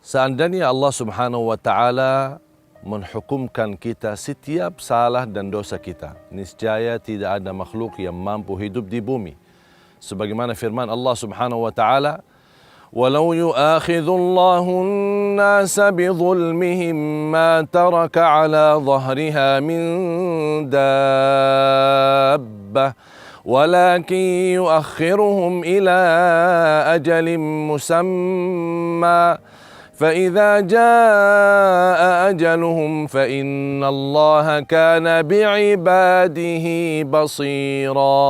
Seandainya Allah Subhanahu wa Ta'ala menghukumkan kita setiap salah dan dosa kita, niscaya tidak ada makhluk yang mampu hidup di bumi. Sebagaimana firman Allah Subhanahu wa Ta'ala, "Walau yu'akhidhu Allahu an-nasa bi dhulmihim ma taraka 'ala dhahriha min dabbah, walakin yu'akhiruhum ila ajalin musamma. فإذا جاء أجلهم فإن الله كان بعباده بصيرا."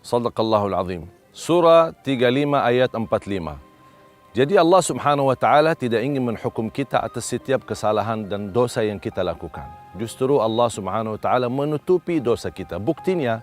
Sadaqallahul Azim. Surah 35 ayat 45. Jadi Allah Subhanahu wa Ta'ala tidak ingin menghukum kita atas setiap kesalahan dan dosa yang kita lakukan. Justru Allah Subhanahu wa Ta'ala menutupi dosa kita. Buktinya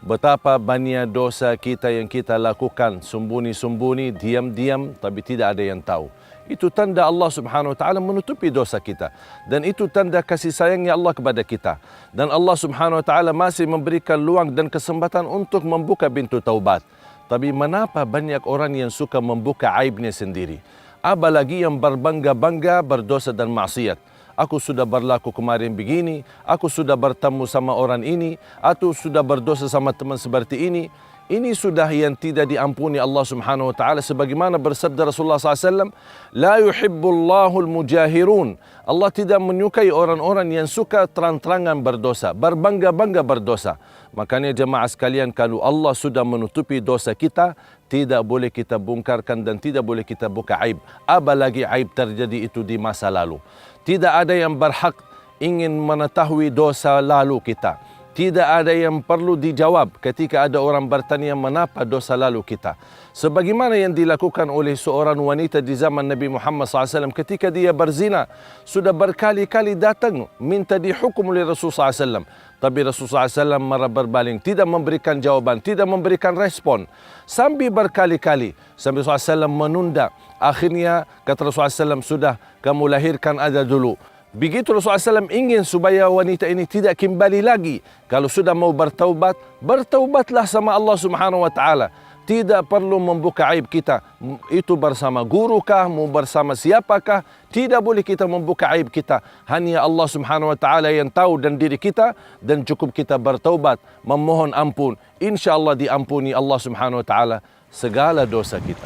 betapa banyak dosa kita yang kita lakukan sembunyi-sembunyi, diam-diam, tapi tidak ada yang tahu. Itu tanda Allah Subhanahu wa Ta'ala menutupi dosa kita. Dan itu tanda kasih sayangnya Allah kepada kita. Dan Allah Subhanahu wa Ta'ala masih memberikan luang dan kesempatan untuk membuka pintu taubat. Tapi mengapa banyak orang yang suka membuka aibnya sendiri? Apalagi yang berbangga-bangga berdosa dan maksiat. Aku sudah berlaku kemarin begini, aku sudah bertemu sama orang ini, atau sudah berdosa sama teman seperti ini. Ini sudah yang tidak diampuni Allah Subhanahu wa Ta'ala, sebagaimana bersabda Rasulullah SAW, "La yuhibbullahul mujahirun." Allah tidak menyukai orang-orang yang suka terang-terangan berdosa, berbangga-bangga berdosa. Makanya jemaah sekalian, kalau Allah sudah menutupi dosa kita, tidak boleh kita bongkarkan dan tidak boleh kita buka aib. Apalagi aib terjadi itu di masa lalu. Tidak ada yang berhak ingin mengetahui dosa lalu kita. Tidak ada yang perlu dijawab ketika ada orang bertanya mengapa dosa lalu kita. Sebagaimana yang dilakukan oleh seorang wanita di zaman Nabi Muhammad SAW ketika dia berzina. Sudah berkali-kali datang minta dihukum oleh Rasulullah SAW. Tapi Rasulullah SAW marah berbaling, tidak memberikan jawaban, tidak memberikan respon. Sambil berkali-kali, sambil Rasulullah SAW menunda. Akhirnya kata Rasulullah SAW, "Sudah, kamu lahirkan aja dulu." Begitu Rasulullah SAW ingin supaya wanita ini tidak kembali lagi. Kalau sudah mau bertaubat, bertaubatlah sama Allah Subhanahu wa Ta'ala. Tidak perlu membuka aib kita. Itu bersama guru kah, mau bersama siapakah, tidak boleh kita membuka aib kita. Hanya Allah Subhanahu wa Ta'ala yang tahu dan diri kita, dan cukup kita bertaubat, memohon ampun. InsyaAllah diampuni Allah Subhanahu wa Ta'ala segala dosa kita.